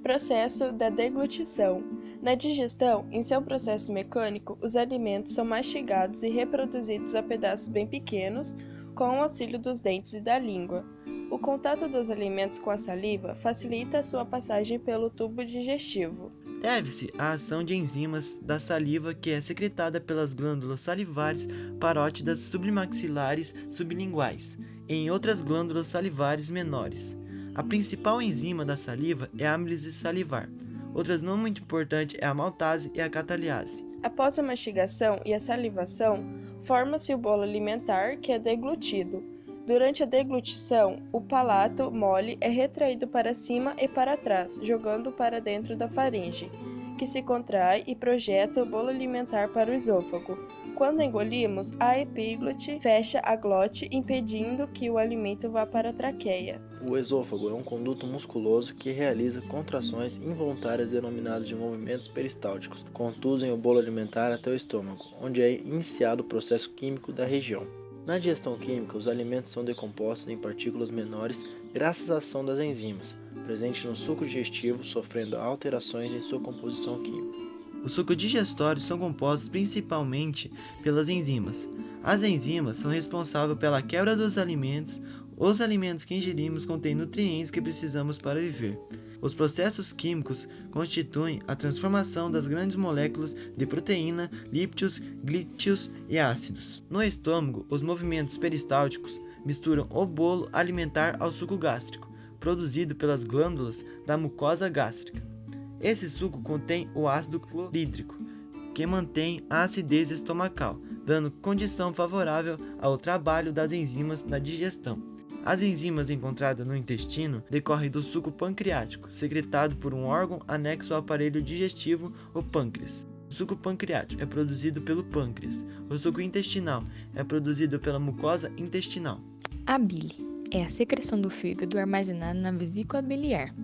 processo da deglutição. Na digestão, em seu processo mecânico, os alimentos são mastigados e reproduzidos a pedaços bem pequenos, com o auxílio dos dentes e da língua. O contato dos alimentos com a saliva facilita a sua passagem pelo tubo digestivo. Deve-se à ação de enzimas da saliva que é secretada pelas glândulas salivares parótidas submaxilares sublinguais e em outras glândulas salivares menores. A principal enzima da saliva é a amilase salivar. Outras não muito importantes é a maltase e a catalase. Após a mastigação e a salivação, forma-se o bolo alimentar, que é deglutido. Durante a deglutição, o palato mole é retraído para cima e para trás, jogando para dentro da faringe, que se contrai e projeta o bolo alimentar para o esôfago. Quando engolimos, a epíglote fecha a glote, impedindo que o alimento vá para a traqueia. O esôfago é um conduto musculoso que realiza contrações involuntárias denominadas de movimentos peristálticos, conduzem o bolo alimentar até o estômago, onde é iniciado o processo químico da região. Na digestão química, os alimentos são decompostos em partículas menores graças à ação das enzimas, presentes no suco digestivo, sofrendo alterações em sua composição química. Os sucos digestórios são compostos principalmente pelas enzimas. As enzimas são responsáveis pela quebra dos alimentos. Os alimentos que ingerimos contêm nutrientes que precisamos para viver. Os processos químicos constituem a transformação das grandes moléculas de proteína, lípidos, glíceros e ácidos. No estômago, os movimentos peristálticos misturam o bolo alimentar ao suco gástrico, produzido pelas glândulas da mucosa gástrica. Esse suco contém o ácido clorídrico, que mantém a acidez estomacal, dando condição favorável ao trabalho das enzimas na digestão. As enzimas encontradas no intestino decorrem do suco pancreático, secretado por um órgão anexo ao aparelho digestivo, o pâncreas. O suco pancreático é produzido pelo pâncreas. O suco intestinal é produzido pela mucosa intestinal. A bile é a secreção do fígado armazenada na vesícula biliar,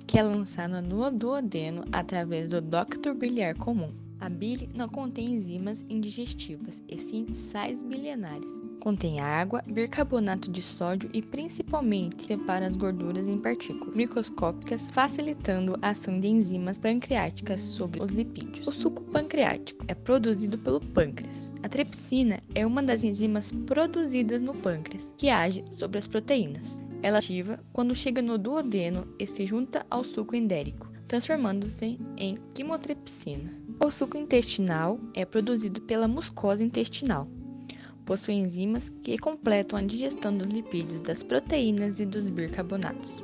que é lançada no duodeno através do ducto biliar comum. A bile não contém enzimas indigestivas, e sim sais biliares. Contém água, bicarbonato de sódio e principalmente separa as gorduras em partículas microscópicas, facilitando a ação de enzimas pancreáticas sobre os lipídios. O suco pancreático é produzido pelo pâncreas. A tripsina é uma das enzimas produzidas no pâncreas, que age sobre as proteínas. Ela ativa quando chega no duodeno e se junta ao suco endérico, transformando-se em quimotripsina. O suco intestinal é produzido pela mucosa intestinal. Possui enzimas que completam a digestão dos lipídios, das proteínas e dos bicarbonatos.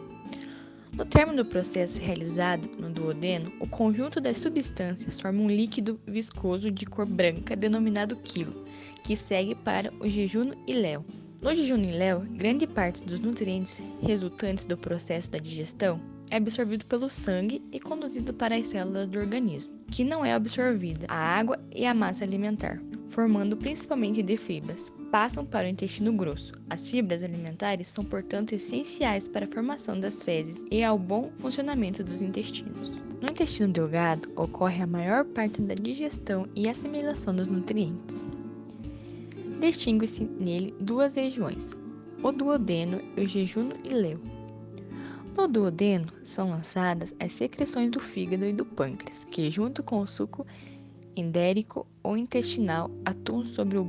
No término do processo realizado no duodeno, o conjunto das substâncias forma um líquido viscoso de cor branca denominado quilo, que segue para o jejum iléu. No jejum iléu, grande parte dos nutrientes resultantes do processo da digestão é absorvido pelo sangue e conduzido para as células do organismo, que não é absorvida a água e a massa alimentar, formando principalmente de fibras, passam para o intestino grosso. As fibras alimentares são, portanto, essenciais para a formação das fezes e ao bom funcionamento dos intestinos. No intestino delgado ocorre a maior parte da digestão e assimilação dos nutrientes. Distingue-se nele duas regiões, o duodeno e o jejum ileu. No duodeno são lançadas as secreções do fígado e do pâncreas, que junto com o suco endérico ou intestinal atuam sobre o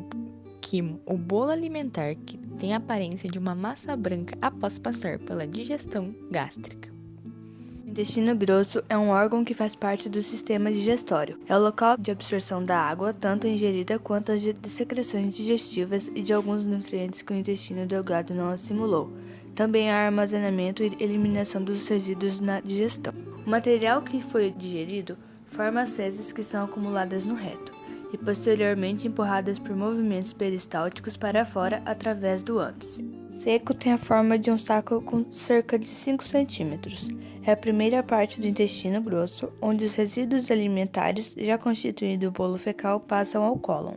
quimo, o bolo alimentar, que tem a aparência de uma massa branca após passar pela digestão gástrica. O intestino grosso é um órgão que faz parte do sistema digestório. É o local de absorção da água, tanto ingerida quanto as de secreções digestivas e de alguns nutrientes que o intestino delgado não assimilou. Também há armazenamento e eliminação dos resíduos na digestão. O material que foi digerido forma as fezes, que são acumuladas no reto e posteriormente empurradas por movimentos peristálticos para fora através do ânus. Seco tem a forma de um saco com cerca de 5 centímetros. É a primeira parte do intestino grosso, onde os resíduos alimentares, já constituindo o bolo fecal, passam ao cólon.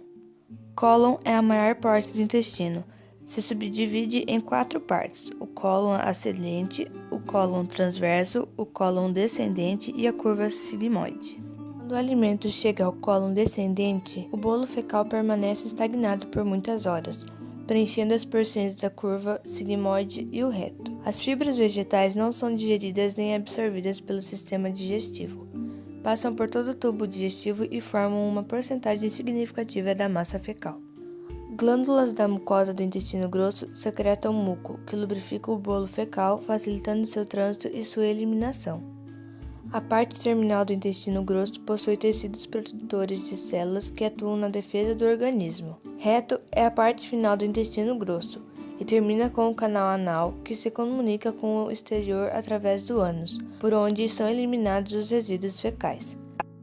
Cólon é a maior parte do intestino. Se subdivide em 4 partes: o cólon ascendente, o cólon transverso, o cólon descendente e a curva sigmoide. Quando o alimento chega ao cólon descendente, o bolo fecal permanece estagnado por muitas horas, preenchendo as porções da curva sigmoide e o reto. As fibras vegetais não são digeridas nem absorvidas pelo sistema digestivo. Passam por todo o tubo digestivo e formam uma porcentagem significativa da massa fecal. Glândulas da mucosa do intestino grosso secretam muco, que lubrifica o bolo fecal, facilitando seu trânsito e sua eliminação. A parte terminal do intestino grosso possui tecidos produtores de células que atuam na defesa do organismo. Reto é a parte final do intestino grosso e termina com o canal anal, que se comunica com o exterior através do ânus, por onde são eliminados os resíduos fecais.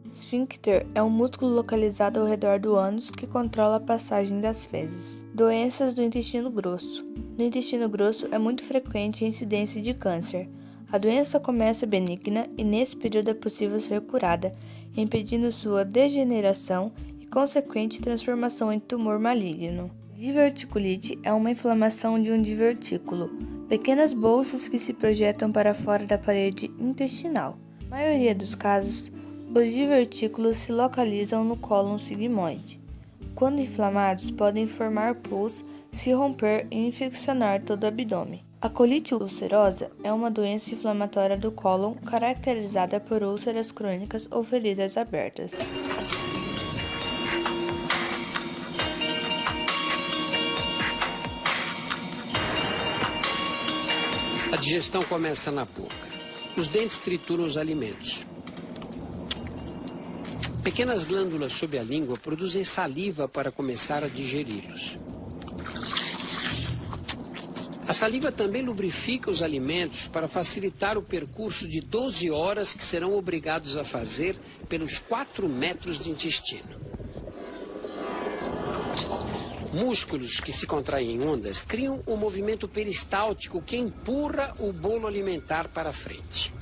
Esfíncter é um músculo localizado ao redor do ânus que controla a passagem das fezes. Doenças do intestino grosso. No intestino grosso é muito frequente a incidência de câncer. A doença começa benigna e nesse período é possível ser curada, impedindo sua degeneração e consequente transformação em tumor maligno. Diverticulite é uma inflamação de um divertículo, pequenas bolsas que se projetam para fora da parede intestinal. Na maioria dos casos, os divertículos se localizam no cólon sigmoide. Quando inflamados, podem formar pus, se romper e infeccionar todo o abdômen. A colite ulcerosa é uma doença inflamatória do cólon caracterizada por úlceras crônicas ou feridas abertas. A digestão começa na boca. Os dentes trituram os alimentos. Pequenas glândulas sob a língua produzem saliva para começar a digeri-los. A saliva também lubrifica os alimentos para facilitar o percurso de 12 horas que serão obrigados a fazer pelos 4 metros de intestino. Músculos que se contraem em ondas criam um movimento peristáltico que empurra o bolo alimentar para frente.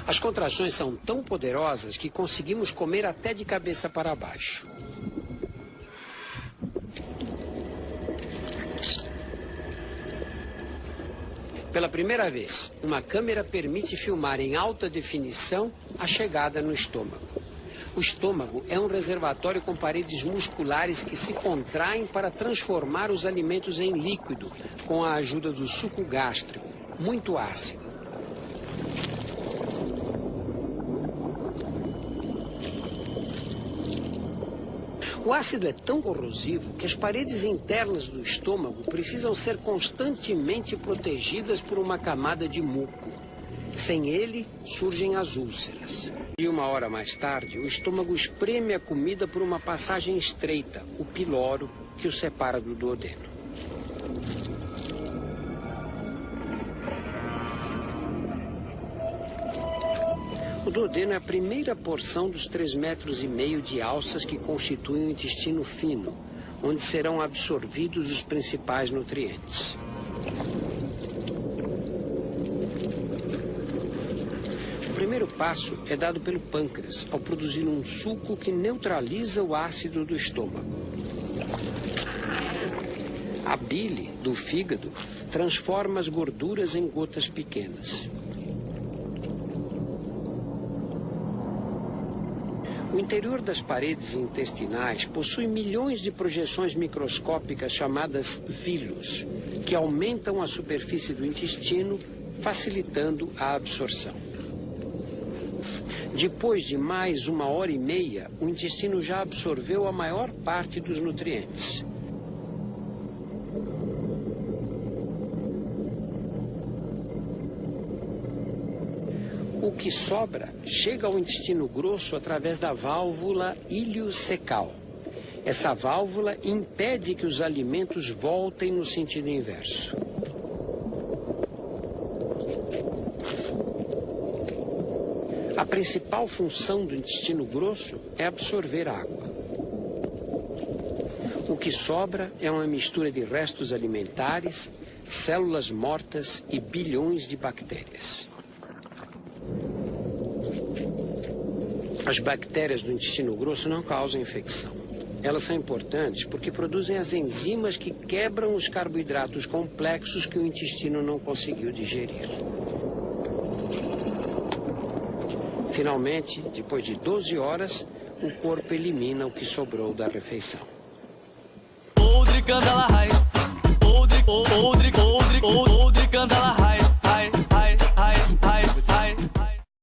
As contrações são tão poderosas que conseguimos comer até de cabeça para baixo. Pela primeira vez, uma câmera permite filmar em alta definição a chegada no estômago. O estômago é um reservatório com paredes musculares que se contraem para transformar os alimentos em líquido, com a ajuda do suco gástrico, muito ácido. O ácido é tão corrosivo que as paredes internas do estômago precisam ser constantemente protegidas por uma camada de muco. Sem ele, surgem as úlceras. E 1 hora mais tarde, o estômago espreme a comida por uma passagem estreita, o piloro, que o separa do duodeno. O duodeno é a primeira porção dos 3,5 metros de alças que constituem o intestino fino, onde serão absorvidos os principais nutrientes. O primeiro passo é dado pelo pâncreas, ao produzir um suco que neutraliza o ácido do estômago. A bile do fígado transforma as gorduras em gotas pequenas. O interior das paredes intestinais possui milhões de projeções microscópicas chamadas vilus, que aumentam a superfície do intestino, facilitando a absorção. Depois de mais 1 hora e meia, o intestino já absorveu a maior parte dos nutrientes. O que sobra chega ao intestino grosso através da válvula iliocecal. Essa válvula impede que os alimentos voltem no sentido inverso. A principal função do intestino grosso é absorver água. O que sobra é uma mistura de restos alimentares, células mortas e bilhões de bactérias. As bactérias do intestino grosso não causam infecção. Elas são importantes porque produzem as enzimas que quebram os carboidratos complexos que o intestino não conseguiu digerir. Finalmente, depois de 12 horas, o corpo elimina o que sobrou da refeição. Podre Candela Raia, podre podre, podre.